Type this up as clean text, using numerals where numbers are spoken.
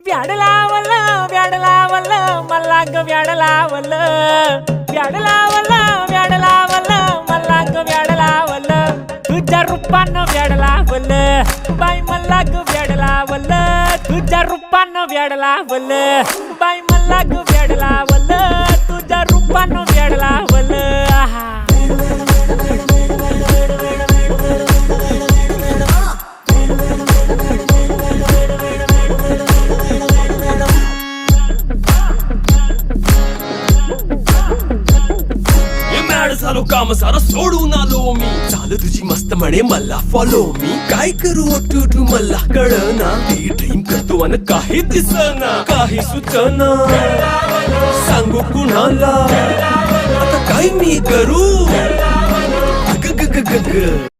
व्याड लावलं व्याड लावलं मला ग व्याड लावलं व्याड लावलं व्याड लावलं मला ग व्याड लावलं तुझ्या रूपानं व्याड लावलं बाई मला ग व्याड लावलं तुझ्या रूपानं व्याड लावलं बाई मला ग व्याड लावलं तुझ्या रूपानं व्याड लावलं आहा झालो काम सारं सोडून आलो मी चाल तुझी मस्त म्हणे मला फॉलो मी काय करू टू मला कळना ती ड्रीम करतो अन काही दिसना काही सुचना सांगू कुणाला आता काय मी करू ग ग ग ग ग